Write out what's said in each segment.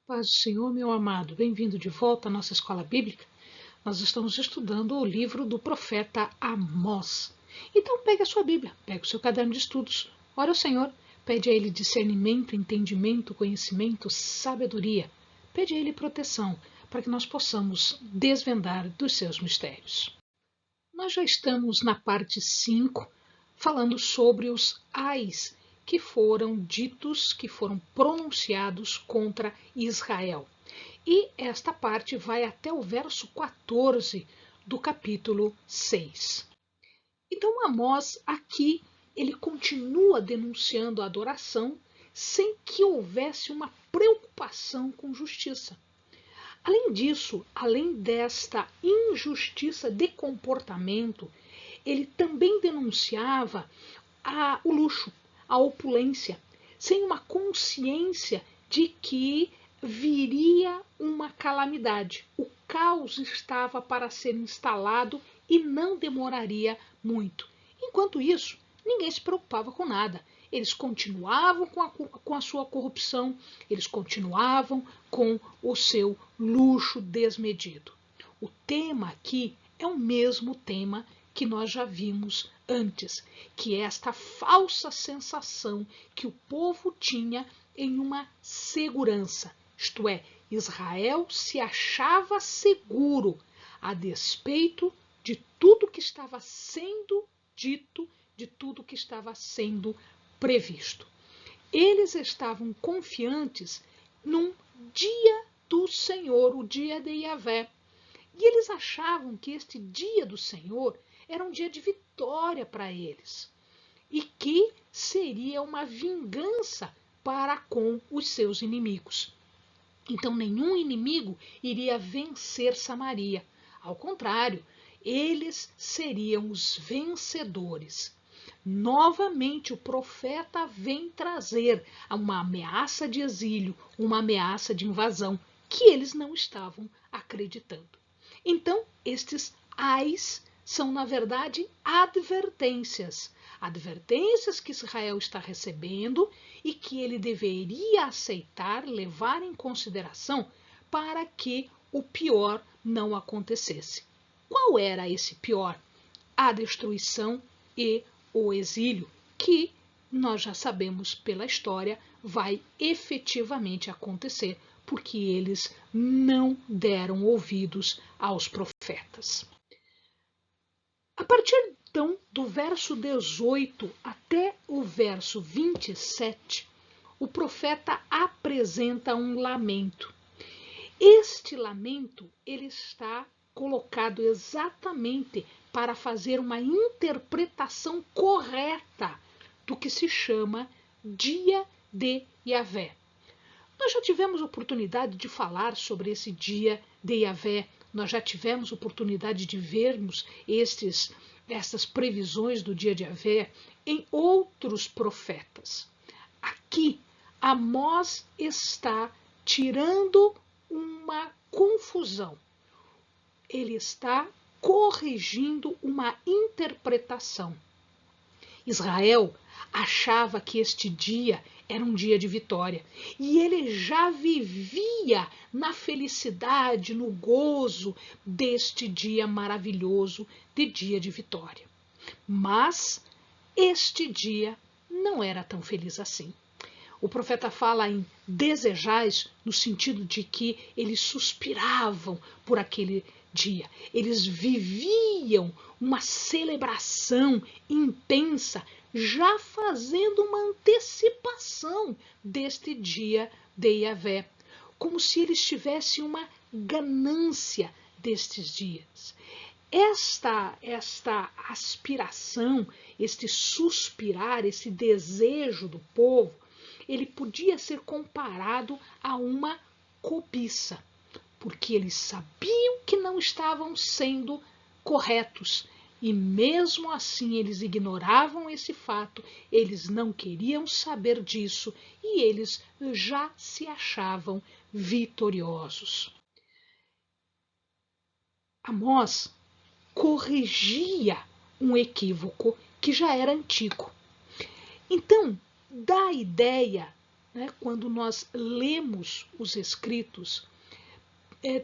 Paz do Senhor, meu amado, bem-vindo de volta à nossa escola bíblica. Nós estamos estudando o livro do profeta Amós. Então pegue a sua Bíblia, pegue o seu caderno de estudos, ore ao Senhor, pede a Ele discernimento, entendimento, conhecimento, sabedoria. Pede a Ele proteção, para que nós possamos desvendar dos seus mistérios. Nós já estamos na parte 5, falando sobre os ais que foram ditos, que foram pronunciados contra Israel. E esta parte vai até o verso 14 do capítulo 6. Então Amós aqui ele continua denunciando a adoração sem que houvesse uma preocupação com justiça. Além disso, além desta injustiça de comportamento, ele também denunciava o luxo, a opulência, sem uma consciência de que viria uma calamidade. O caos estava para ser instalado e não demoraria muito. Enquanto isso, ninguém se preocupava com nada. Eles continuavam com a sua corrupção, eles continuavam com o seu luxo desmedido. O tema aqui é o mesmo tema que nós já vimos antes, que é esta falsa sensação que o povo tinha em uma segurança, isto é, Israel se achava seguro a despeito de tudo que estava sendo dito, de tudo que estava sendo previsto. Eles estavam confiantes num dia do Senhor, o dia de Yahvé. E eles achavam que este dia do Senhor era um dia de vitória para eles e que seria uma vingança para com os seus inimigos. Então, nenhum inimigo iria vencer Samaria. Ao contrário, eles seriam os vencedores. Novamente, o profeta vem trazer uma ameaça de exílio, uma ameaça de invasão, que eles não estavam acreditando. Então, estes ais são, na verdade, advertências. Advertências que Israel está recebendo e que ele deveria aceitar, levar em consideração para que o pior não acontecesse. Qual era esse pior? A destruição e o exílio, que nós já sabemos pela história vai efetivamente acontecer, porque eles não deram ouvidos aos profetas. A partir então do verso 18 até o verso 27, o profeta apresenta um lamento. Este lamento ele está colocado exatamente para fazer uma interpretação correta do que se chama Dia de Yahvé. Nós já tivemos oportunidade de falar sobre esse Dia de Yahvé, nós já tivemos oportunidade de vermos essas previsões do Dia de Yahvé em outros profetas. Aqui, Amós está tirando uma confusão. Ele está corrigindo uma interpretação. Israel achava que este dia era um dia de vitória e ele já vivia na felicidade, no gozo deste dia maravilhoso de dia de vitória. Mas este dia não era tão feliz assim. O profeta fala em desejais no sentido de que eles suspiravam por aquele dia. Eles viviam uma celebração intensa, já fazendo uma antecipação deste dia de Yahvé, como se eles tivessem uma ganância destes dias. Esta aspiração, este suspirar, esse desejo do povo, ele podia ser comparado a uma cobiça, porque eles sabiam que não estavam sendo corretos e mesmo assim eles ignoravam esse fato, eles não queriam saber disso e eles já se achavam vitoriosos. Amós corrigia um equívoco que já era antigo. Então, dá a ideia né, quando nós lemos os escritos,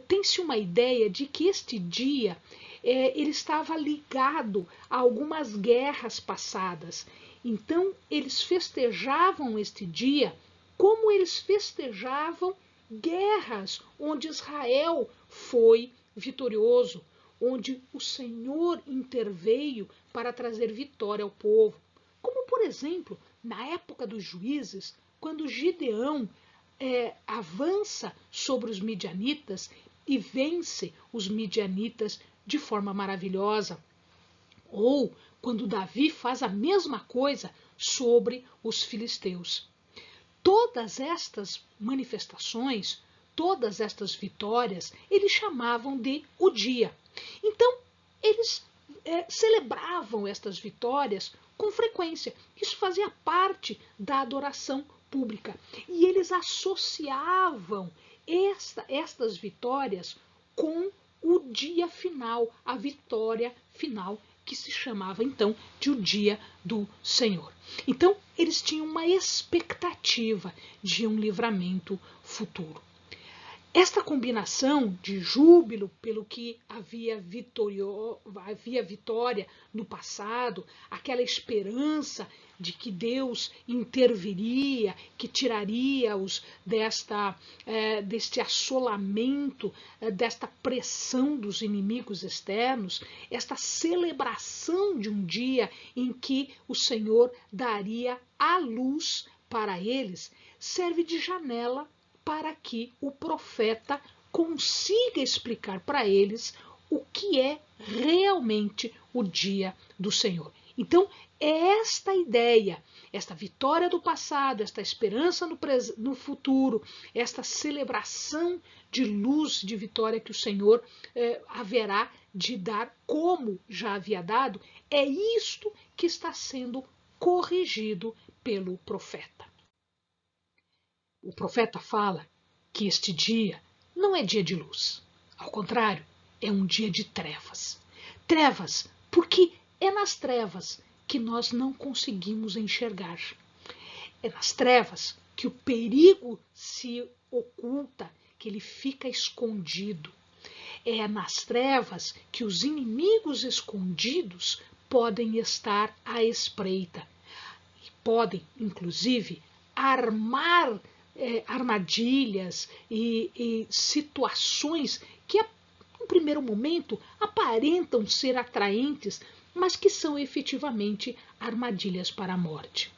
tem-se uma ideia de que este dia ele estava ligado a algumas guerras passadas. Então, eles festejavam este dia como eles festejavam guerras onde Israel foi vitorioso, onde o Senhor interveio para trazer vitória ao povo. Como, por exemplo, na época dos juízes, quando Gideão avança sobre os midianitas e vence os midianitas de forma maravilhosa. Ou quando Davi faz a mesma coisa sobre os filisteus. Todas estas manifestações, todas estas vitórias, eles chamavam de o dia. Então, eles celebravam estas vitórias com frequência. Isso fazia parte da adoração pública. E eles associavam estas vitórias com o dia final, a vitória final, que se chamava então de o dia do Senhor. Então, eles tinham uma expectativa de um livramento futuro. Esta combinação de júbilo pelo que havia vitória no passado, aquela esperança de que Deus interviria, que tiraria-os deste assolamento, desta pressão dos inimigos externos, esta celebração de um dia em que o Senhor daria a luz para eles, serve de janela para que o profeta consiga explicar para eles o que é realmente o dia do Senhor. Então, é esta ideia, esta vitória do passado, esta esperança no futuro, esta celebração de luz, de vitória que o Senhor haverá de dar, como já havia dado, é isto que está sendo corrigido pelo profeta. O profeta fala que este dia não é dia de luz. Ao contrário, é um dia de trevas. Trevas, porque é nas trevas que nós não conseguimos enxergar. É nas trevas que o perigo se oculta, que ele fica escondido. É nas trevas que os inimigos escondidos podem estar à espreita. E podem, inclusive, armar armadilhas e situações que, no primeiro momento, aparentam ser atraentes, mas que são efetivamente armadilhas para a morte.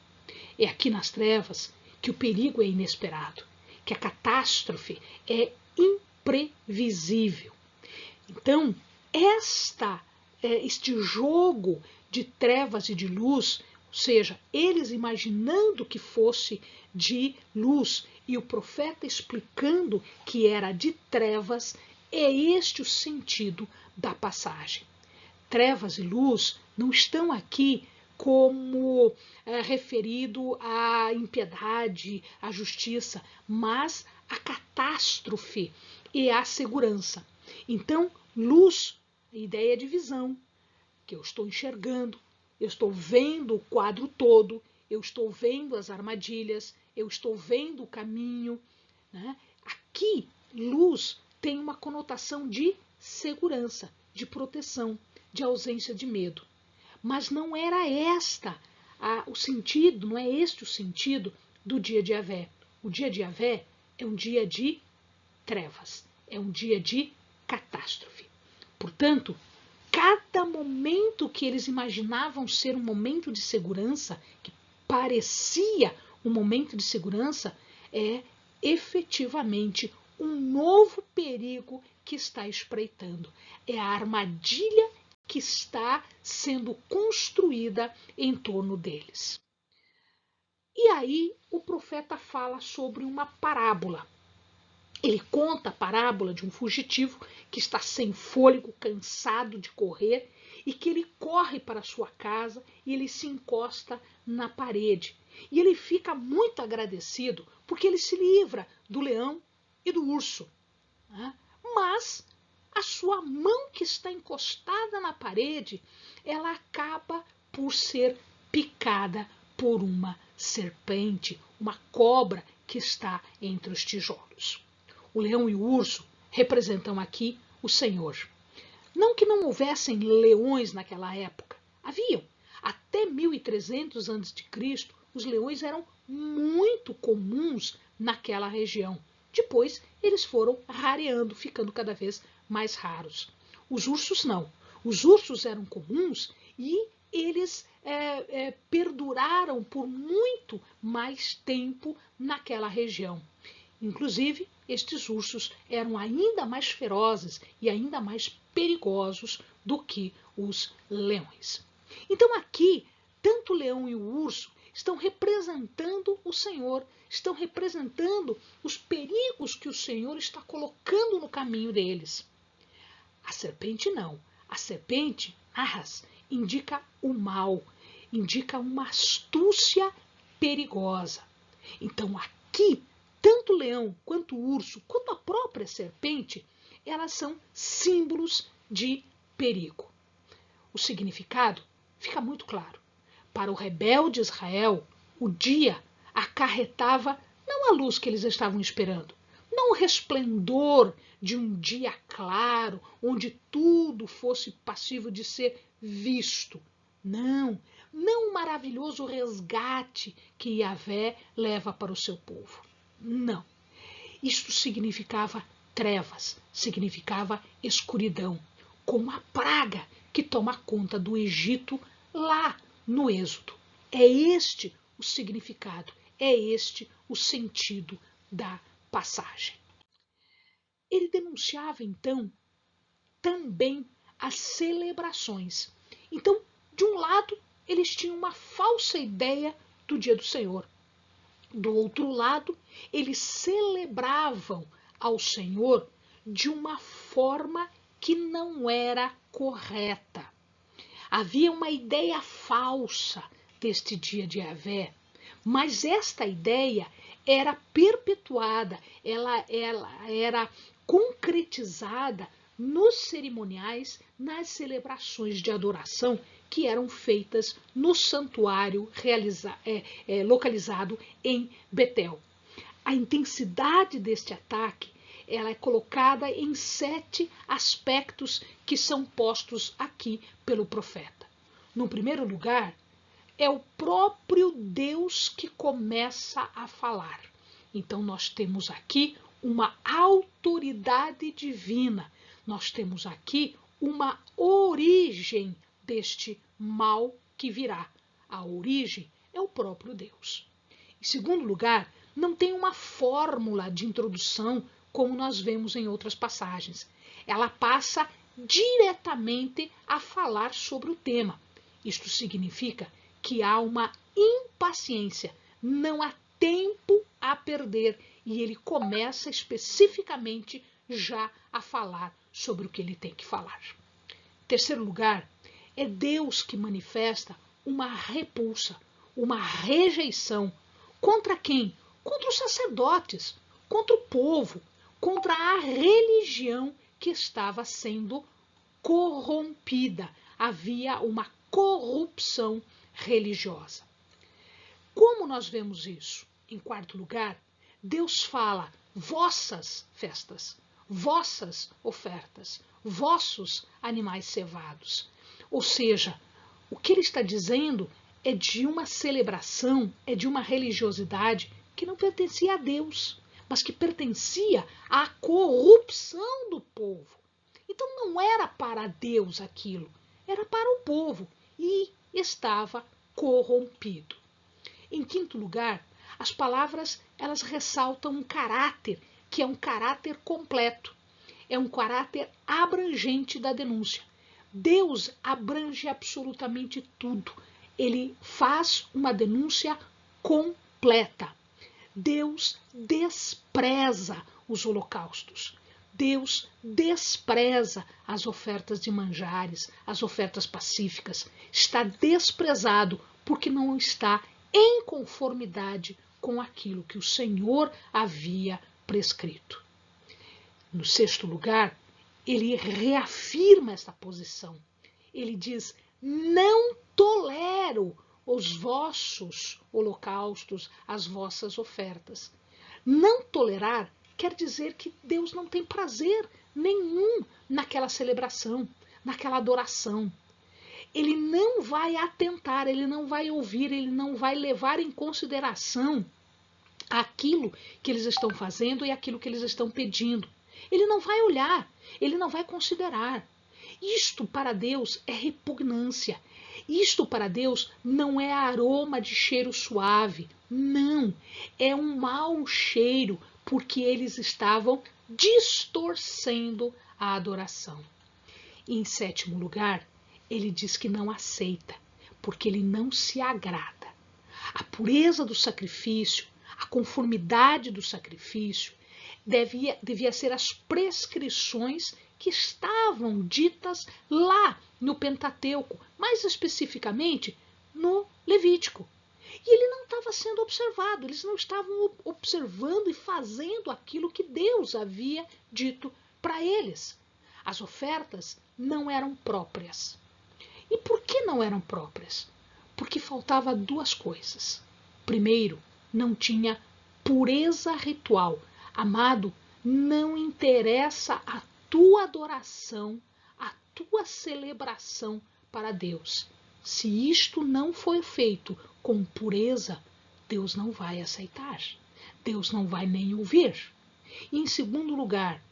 É aqui nas trevas que o perigo é inesperado, que a catástrofe é imprevisível. Então, este jogo de trevas e de luz, ou seja, eles imaginando que fosse de luz e o profeta explicando que era de trevas, é este o sentido da passagem. Trevas e luz não estão aqui como referido à impiedade, à justiça, mas à catástrofe e à segurança. Então, luz, a ideia de visão, que eu estou enxergando, eu estou vendo o quadro todo, eu estou vendo as armadilhas, eu estou vendo o caminho. Né? Aqui, luz tem uma conotação de segurança, de proteção, de ausência de medo. Mas não era o sentido, não é este o sentido do dia de Yahvé. O dia de Yahvé é um dia de trevas, é um dia de catástrofe. Portanto, cada momento que eles imaginavam ser um momento de segurança, que parecia um momento de segurança, é efetivamente um novo perigo que está espreitando. É a armadilha que está sendo construída em torno deles. E aí o profeta fala sobre uma parábola. Ele conta a parábola de um fugitivo que está sem fôlego, cansado de correr, e que ele corre para sua casa e ele se encosta na parede. E ele fica muito agradecido porque ele se livra do leão e do urso. Né? Mas a sua mão que está encostada na parede, ela acaba por ser picada por uma serpente, uma cobra que está entre os tijolos. O leão e o urso representam aqui o Senhor. Não que não houvessem leões naquela época. Haviam. Até 1300 a.C., os leões eram muito comuns naquela região. Depois, eles foram rareando, ficando cada vez mais raros. Os ursos não. Os ursos eram comuns e eles perduraram por muito mais tempo naquela região. Inclusive, estes ursos eram ainda mais ferozes e ainda mais perigosos do que os leões. Então aqui, tanto o leão e o urso estão representando o Senhor, estão representando os perigos que o Senhor está colocando no caminho deles. A serpente não. A serpente, Arras, indica o mal, indica uma astúcia perigosa. Então aqui, tanto o leão, quanto o urso, quanto a própria serpente, elas são símbolos de perigo. O significado fica muito claro. Para o rebelde Israel, o dia acarretava não a luz que eles estavam esperando, não o resplendor de um dia claro, onde tudo fosse passível de ser visto. Não o maravilhoso resgate que Yahvé leva para o seu povo. Não. Isto significava trevas, significava escuridão, como a praga que toma conta do Egito lá no Êxodo. É este o significado, é este o sentido da passagem. Ele denunciava, então, também as celebrações. Então, de um lado, eles tinham uma falsa ideia do dia do Senhor. Do outro lado, eles celebravam ao Senhor de uma forma que não era correta. Havia uma ideia falsa deste dia de Yahvé, mas esta ideia era perpetuada, ela era concretizada nos cerimoniais, nas celebrações de adoração que eram feitas no santuário localizado em Betel. A intensidade deste ataque ela é colocada em 7 aspectos que são postos aqui pelo profeta. No primeiro lugar, é o próprio Deus que começa a falar. Então, nós temos aqui uma autoridade divina. Nós temos aqui uma origem deste mal que virá. A origem é o próprio Deus. Em segundo lugar, não tem uma fórmula de introdução como nós vemos em outras passagens. Ela passa diretamente a falar sobre o tema. Isto significa que há uma impaciência, não há tempo a perder e ele começa especificamente já a falar sobre o que ele tem que falar. Em terceiro lugar, é Deus que manifesta uma repulsa, uma rejeição. Contra quem? Contra os sacerdotes, contra o povo, contra a religião que estava sendo corrompida. Havia uma corrupção religiosa. Como nós vemos isso? Em quarto lugar, Deus fala vossas festas, vossas ofertas, vossos animais cevados. Ou seja, o que ele está dizendo é de uma celebração, é de uma religiosidade que não pertencia a Deus, mas que pertencia à corrupção do povo. Então não era para Deus aquilo, era para o povo e estava corrompido. Em quinto lugar, as palavras elas ressaltam um caráter que é um caráter completo, é um caráter abrangente da denúncia. Deus abrange absolutamente tudo. Ele faz uma denúncia completa. Deus despreza os holocaustos. Deus despreza as ofertas de manjares, as ofertas pacíficas. Está desprezado porque não está em conformidade com aquilo que o Senhor havia prescrito. No sexto lugar, ele reafirma esta posição. Ele diz: não tolero os vossos holocaustos, as vossas ofertas. Não tolerar quer dizer que Deus não tem prazer nenhum naquela celebração, naquela adoração. Ele não vai atentar, ele não vai ouvir, ele não vai levar em consideração aquilo que eles estão fazendo e aquilo que eles estão pedindo. Ele não vai olhar, ele não vai considerar. Isto para Deus é repugnância. Isto para Deus não é aroma de cheiro suave. Não, é um mau cheiro, porque eles estavam distorcendo a adoração. E, em sétimo lugar, ele diz que não aceita, porque ele não se agrada. A pureza do sacrifício, a conformidade do sacrifício, devia ser as prescrições que estavam ditas lá no Pentateuco, mais especificamente no Levítico. E ele não estava sendo observado, eles não estavam observando e fazendo aquilo que Deus havia dito para eles. As ofertas não eram próprias. E por que não eram próprias? Porque faltava duas coisas. Primeiro, não tinha pureza ritual. Amado, não interessa a tua adoração, a tua celebração para Deus. Se isto não for feito com pureza, Deus não vai aceitar. Deus não vai nem ouvir. E, em segundo lugar,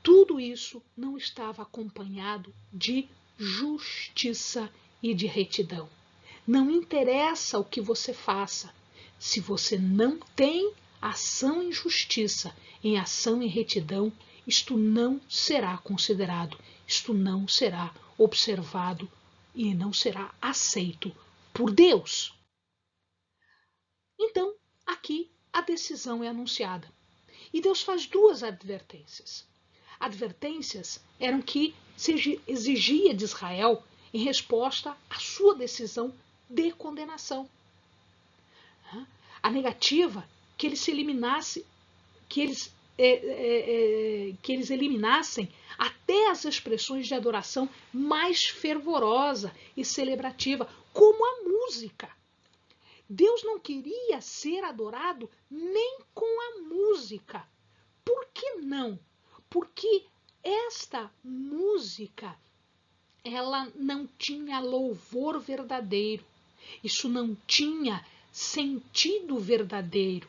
tudo isso não estava acompanhado de justiça e de retidão. Não interessa o que você faça, se você não tem ação em justiça, em ação em retidão, isto não será considerado, isto não será observado e não será aceito por Deus. Então, aqui a decisão é anunciada. E Deus faz duas advertências. Advertências eram que se exigia de Israel em resposta à sua decisão de condenação. A negativa que eles se eliminassem, que eles eliminassem até as expressões de adoração mais fervorosa e celebrativa, como a música. Deus não queria ser adorado nem com a música. Por que não? Porque esta música, ela não tinha louvor verdadeiro. Isso não tinha sentido verdadeiro.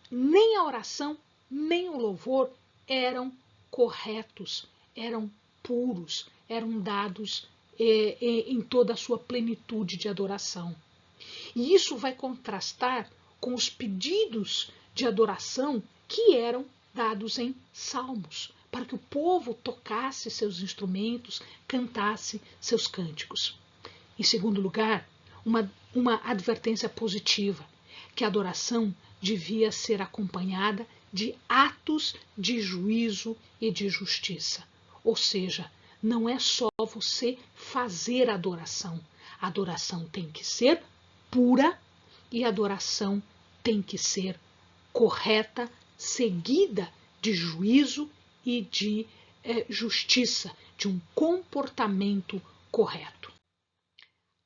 Nem a oração, nem o louvor eram corretos, eram puros, eram dados em toda a sua plenitude de adoração. E isso vai contrastar com os pedidos de adoração que eram dados em salmos, para que o povo tocasse seus instrumentos, cantasse seus cânticos. Em segundo lugar, uma advertência positiva, que a adoração devia ser acompanhada de atos de juízo e de justiça. Ou seja, não é só você fazer adoração. A adoração tem que ser pura e a adoração tem que ser correta, seguida de juízo e de justiça, de um comportamento correto.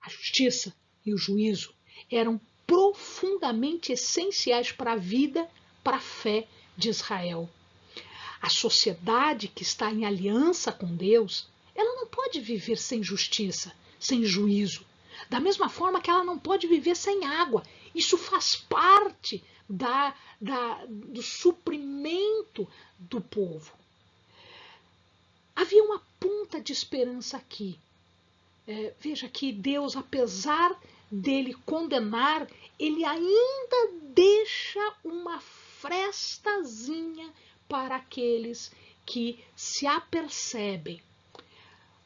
A justiça e o juízo eram profundamente essenciais para a vida, para a fé de Israel. A sociedade que está em aliança com Deus, ela não pode viver sem justiça, sem juízo. Da mesma forma que ela não pode viver sem água. Isso faz parte do suprimento do povo. Havia uma ponta de esperança aqui. Veja que Deus, apesar dele condenar, ele ainda deixa uma frestazinha para aqueles que se apercebem.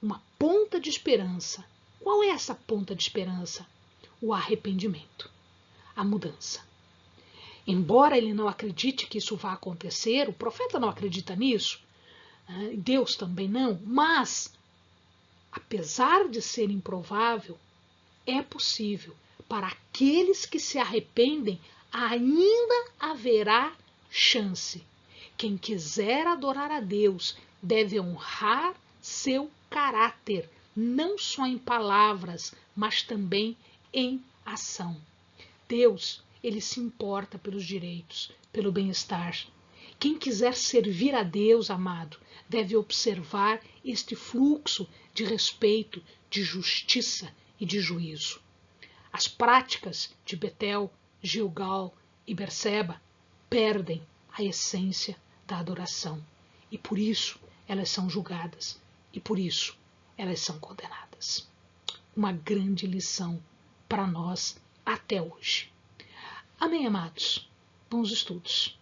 Uma ponta de esperança. Qual é essa ponta de esperança? O arrependimento, a mudança. Embora ele não acredite que isso vá acontecer, o profeta não acredita nisso, Deus também não, mas, apesar de ser improvável, é possível. Para aqueles que se arrependem, ainda haverá chance. Quem quiser adorar a Deus deve honrar seu caráter, não só em palavras, mas também em ação. Deus, ele se importa pelos direitos, pelo bem-estar. Quem quiser servir a Deus, amado, deve observar este fluxo de respeito, de justiça e de juízo. As práticas de Betel, Gilgal e Berseba perdem a essência da adoração e por isso elas são julgadas e por isso elas são condenadas. Uma grande lição para nós até hoje. Amém, amados? Bons estudos.